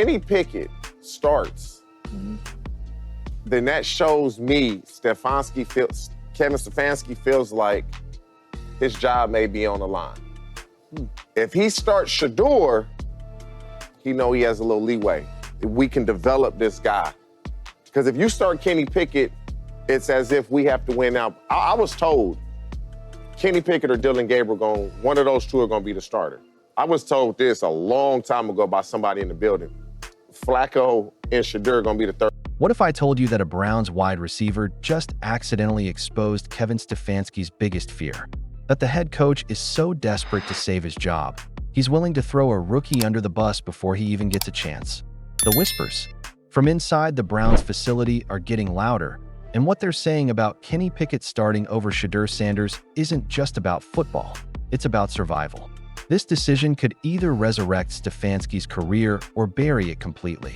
Kenny Pickett starts, then that shows me Kevin Stefanski feels like his job may be on the line. If he starts Shedeur, he know he has a little leeway. We can develop this guy. Because if you start Kenny Pickett, it's as if we have to win now. I was told Kenny Pickett or Dylan Gabriel, one of those two are going to be the starter. I was told this a long time ago by somebody in the building. Flacco and Shedeur are going to be the third. What if I told you that a Browns wide receiver just accidentally exposed Kevin Stefanski's biggest fear? That the head coach is so desperate to save his job, he's willing to throw a rookie under the bus before he even gets a chance. The whispers from inside the Browns facility are getting louder, and what they're saying about Kenny Pickett starting over Shedeur Sanders isn't just about football, it's about survival. This decision could either resurrect Stefanski's career or bury it completely.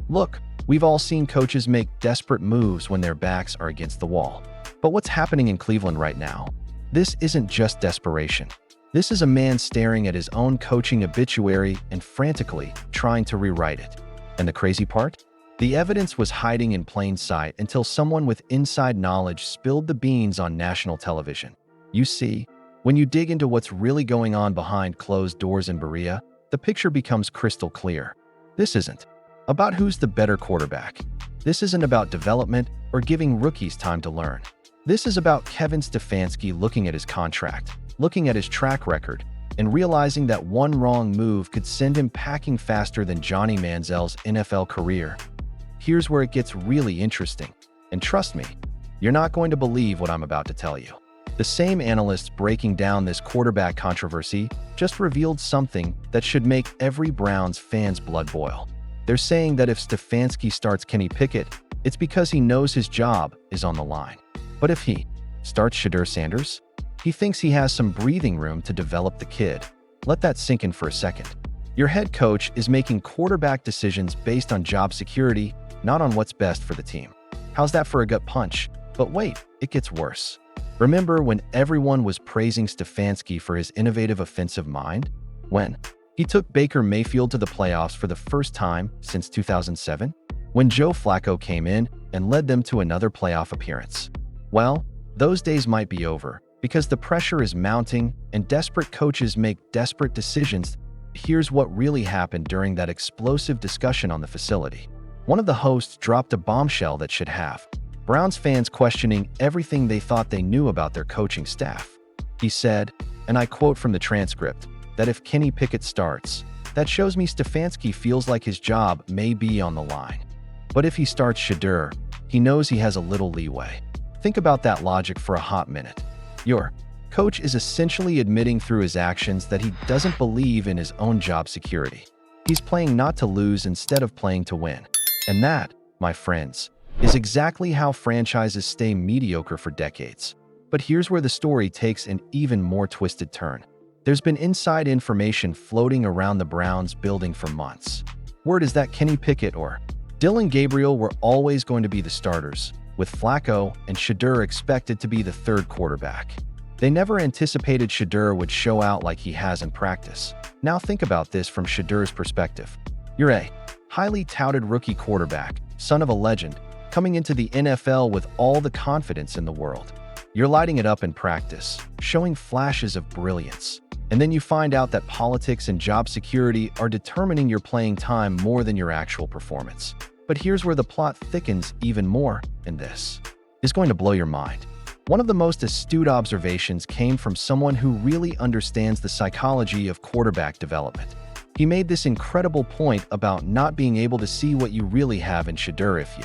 Look, we've all seen coaches make desperate moves when their backs are against the wall. But what's happening in Cleveland right now? This isn't just desperation. This is a man staring at his own coaching obituary and frantically trying to rewrite it. And the crazy part? The evidence was hiding in plain sight until someone with inside knowledge spilled the beans on national television. You see, when you dig into what's really going on behind closed doors in Berea, the picture becomes crystal clear. This isn't about who's the better quarterback. This isn't about development or giving rookies time to learn. This is about Kevin Stefanski looking at his contract, looking at his track record, and realizing that one wrong move could send him packing faster than Johnny Manziel's NFL career. Here's where it gets really interesting. And trust me, you're not going to believe what I'm about to tell you. The same analysts breaking down this quarterback controversy just revealed something that should make every Browns fan's blood boil. They're saying that if Stefanski starts Kenny Pickett, it's because he knows his job is on the line. But if he starts Shedeur Sanders, he thinks he has some breathing room to develop the kid. Let that sink in for a second. Your head coach is making quarterback decisions based on job security, not on what's best for the team. How's that for a gut punch? But wait, it gets worse. Remember when everyone was praising Stefanski for his innovative offensive mind? When he took Baker Mayfield to the playoffs for the first time since 2007? When Joe Flacco came in and led them to another playoff appearance? Well, those days might be over because the pressure is mounting and desperate coaches make desperate decisions. Here's what really happened during that explosive discussion on the facility. One of the hosts dropped a bombshell that should have Browns fans questioning everything they thought they knew about their coaching staff. He said, and I quote from the transcript, that if Kenny Pickett starts, that shows me Stefanski feels like his job may be on the line. But if he starts Shedeur, he knows he has a little leeway. Think about that logic for a hot minute. Your coach is essentially admitting through his actions that he doesn't believe in his own job security. He's playing not to lose instead of playing to win. And that, my friends, is exactly how franchises stay mediocre for decades. But here's where the story takes an even more twisted turn. There's been inside information floating around the Browns building for months. Word is that Kenny Pickett or Dylan Gabriel were always going to be the starters, with Flacco and Shedeur expected to be the third quarterback. They never anticipated Shedeur would show out like he has in practice. Now think about this from Shedeur's perspective. You're a highly touted rookie quarterback, son of a legend, coming into the NFL with all the confidence in the world. You're lighting it up in practice, showing flashes of brilliance. And then you find out that politics and job security are determining your playing time more than your actual performance. But here's where the plot thickens even more, and this is going to blow your mind. One of the most astute observations came from someone who really understands the psychology of quarterback development. He made this incredible point about not being able to see what you really have in Shedeur if you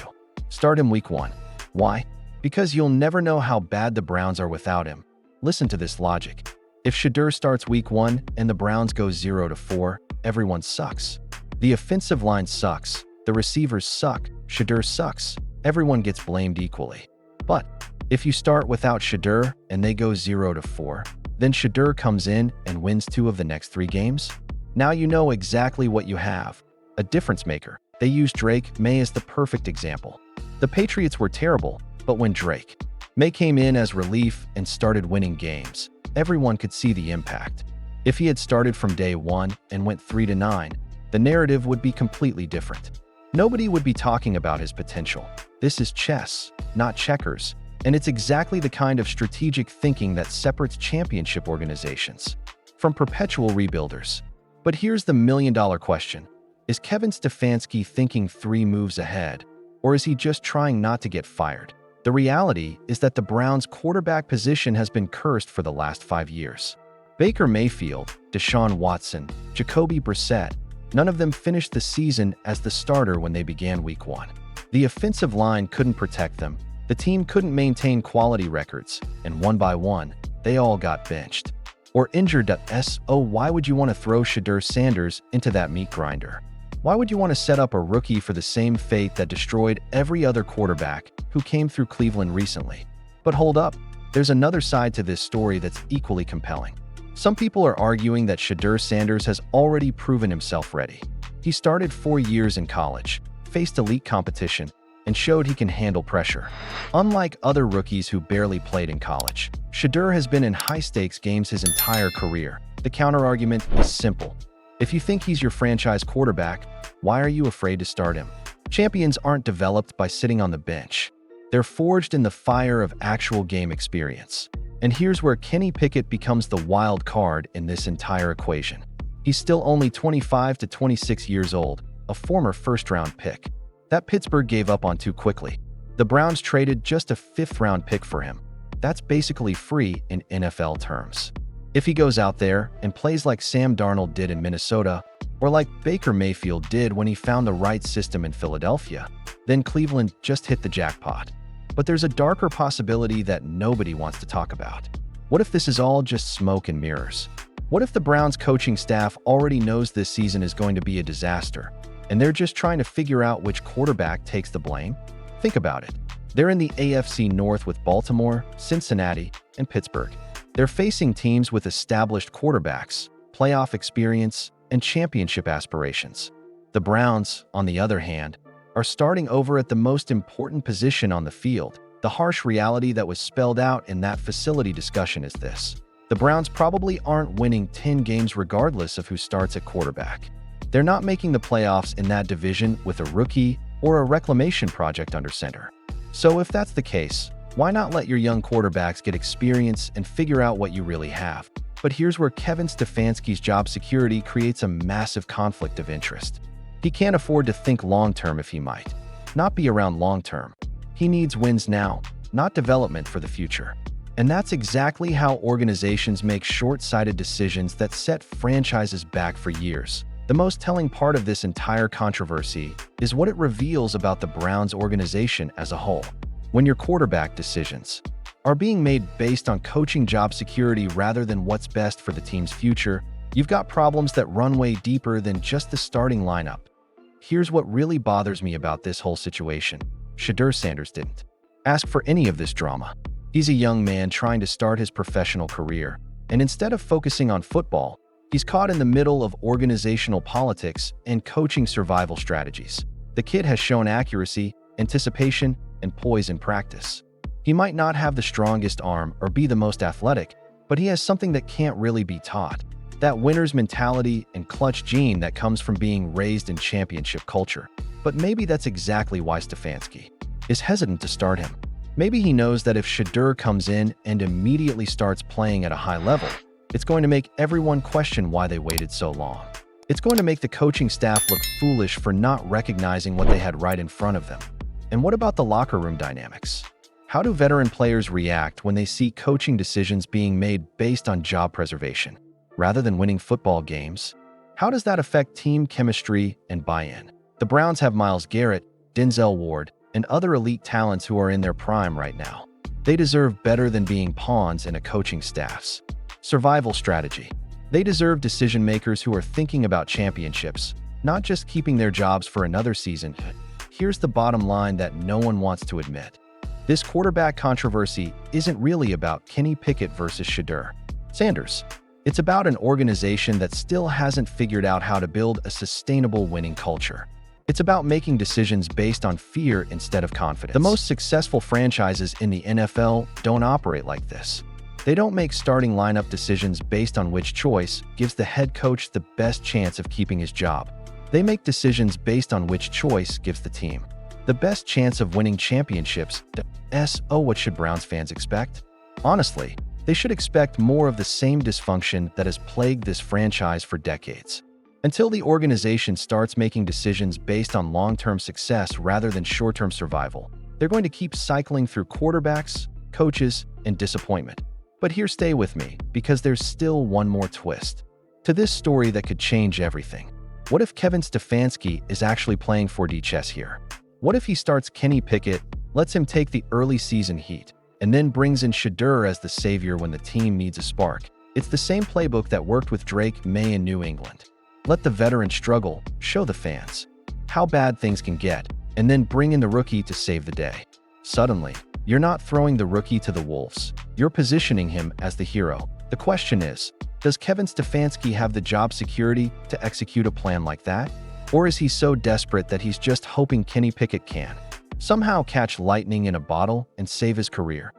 start him week 1. Why? Because you'll never know how bad the Browns are without him. Listen to this logic. If Shedeur starts week 1 and the Browns go 0-4, everyone sucks. The offensive line sucks. The receivers suck. Shedeur sucks. Everyone gets blamed equally. But if you start without Shedeur and they go 0-4, then Shedeur comes in and wins 2 of the next 3 games? Now you know exactly what you have. A difference maker. They used Drake May as the perfect example. The Patriots were terrible, but when Drake May came in as relief and started winning games, everyone could see the impact. If he had started from day 1 and went 3-9, the narrative would be completely different. Nobody would be talking about his potential. This is chess, not checkers, and it's exactly the kind of strategic thinking that separates championship organizations from perpetual rebuilders. But here's the million-dollar question. Is Kevin Stefanski thinking 3 moves ahead, or is he just trying not to get fired? The reality is that the Browns' quarterback position has been cursed for the last 5 years. Baker Mayfield, Deshaun Watson, Jacoby Brissett, none of them finished the season as the starter when they began Week 1. The offensive line couldn't protect them, the team couldn't maintain quality records, and one by one, they all got benched or injured. Why would you want to throw Shedeur Sanders into that meat grinder? Why would you want to set up a rookie for the same fate that destroyed every other quarterback who came through Cleveland recently? But hold up, there's another side to this story that's equally compelling. Some people are arguing that Shedeur Sanders has already proven himself ready. He started 4 years in college, faced elite competition, and showed he can handle pressure. Unlike other rookies who barely played in college, Shedeur has been in high-stakes games his entire career. The counter-argument is simple. If you think he's your franchise quarterback, why are you afraid to start him? Champions aren't developed by sitting on the bench. They're forged in the fire of actual game experience. And here's where Kenny Pickett becomes the wild card in this entire equation. He's still only 25 to 26 years old, a former first-round pick that Pittsburgh gave up on too quickly. The Browns traded just a 5th-round pick for him. That's basically free in NFL terms. If he goes out there and plays like Sam Darnold did in Minnesota, or like Baker Mayfield did when he found the right system in Philadelphia, then Cleveland just hit the jackpot. But there's a darker possibility that nobody wants to talk about. What if this is all just smoke and mirrors? What if the Browns coaching staff already knows this season is going to be a disaster, and they're just trying to figure out which quarterback takes the blame? Think about it. They're in the AFC North with Baltimore, Cincinnati, and Pittsburgh. They're facing teams with established quarterbacks, playoff experience, and championship aspirations. The Browns, on the other hand, are starting over at the most important position on the field. The harsh reality that was spelled out in that facility discussion is this. The Browns probably aren't winning 10 games regardless of who starts at quarterback. They're not making the playoffs in that division with a rookie or a reclamation project under center. So if that's the case, why not let your young quarterbacks get experience and figure out what you really have? But here's where Kevin Stefanski's job security creates a massive conflict of interest. He can't afford to think long-term if he might not be around long-term. He needs wins now, not development for the future. And that's exactly how organizations make short-sighted decisions that set franchises back for years. The most telling part of this entire controversy is what it reveals about the Browns organization as a whole. When your quarterback decisions are being made based on coaching job security rather than what's best for the team's future, you've got problems that run way deeper than just the starting lineup. Here's what really bothers me about this whole situation. Shedeur Sanders didn't ask for any of this drama. He's a young man trying to start his professional career, and instead of focusing on football, he's caught in the middle of organizational politics and coaching survival strategies. The kid has shown accuracy, anticipation, and poise in practice. He might not have the strongest arm or be the most athletic, but he has something that can't really be taught. That winner's mentality and clutch gene that comes from being raised in championship culture. But maybe that's exactly why Stefanski is hesitant to start him. Maybe he knows that if Shedeur comes in and immediately starts playing at a high level, it's going to make everyone question why they waited so long. It's going to make the coaching staff look foolish for not recognizing what they had right in front of them. And what about the locker room dynamics? How do veteran players react when they see coaching decisions being made based on job preservation rather than winning football games? How does that affect team chemistry and buy-in? The Browns have Myles Garrett, Denzel Ward, and other elite talents who are in their prime right now. They deserve better than being pawns in a coaching staff's survival strategy. They deserve decision-makers who are thinking about championships, not just keeping their jobs for another season. Here's the bottom line that no one wants to admit. This quarterback controversy isn't really about Kenny Pickett versus Shedeur Sanders. It's about an organization that still hasn't figured out how to build a sustainable winning culture. It's about making decisions based on fear instead of confidence. The most successful franchises in the NFL don't operate like this. They don't make starting lineup decisions based on which choice gives the head coach the best chance of keeping his job. They make decisions based on which choice gives the team the best chance of winning championships. What should Browns fans expect? Honestly, they should expect more of the same dysfunction that has plagued this franchise for decades. Until the organization starts making decisions based on long-term success rather than short-term survival, they're going to keep cycling through quarterbacks, coaches, and disappointment. But here, stay with me, because there's still one more twist to this story that could change everything. What if Kevin Stefanski is actually playing 4D chess here? What if he starts Kenny Pickett, lets him take the early season heat, and then brings in Shedeur as the savior when the team needs a spark? It's the same playbook that worked with Drake May in New England. Let the veteran struggle, show the fans how bad things can get, and then bring in the rookie to save the day. Suddenly, you're not throwing the rookie to the wolves. You're positioning him as the hero. The question is, does Kevin Stefanski have the job security to execute a plan like that? Or is he so desperate that he's just hoping Kenny Pickett can somehow catch lightning in a bottle and save his career?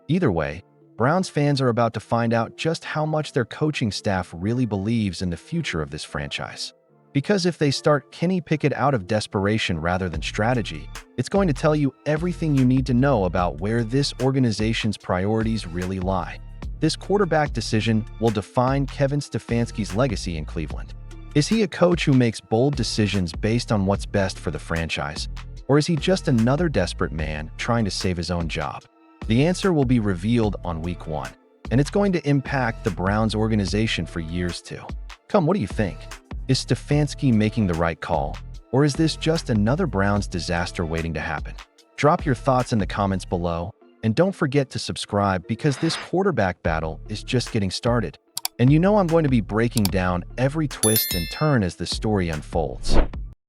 Either way, Browns fans are about to find out just how much their coaching staff really believes in the future of this franchise. Because if they start Kenny Pickett out of desperation rather than strategy, it's going to tell you everything you need to know about where this organization's priorities really lie. This quarterback decision will define Kevin Stefanski's legacy in Cleveland. Is he a coach who makes bold decisions based on what's best for the franchise? Or is he just another desperate man trying to save his own job? The answer will be revealed on Week 1, and it's going to impact the Browns organization for years too. Come, what do you think? Is Stefanski making the right call, or is this just another Browns disaster waiting to happen? Drop your thoughts in the comments below, and don't forget to subscribe because this quarterback battle is just getting started. And you know I'm going to be breaking down every twist and turn as the story unfolds.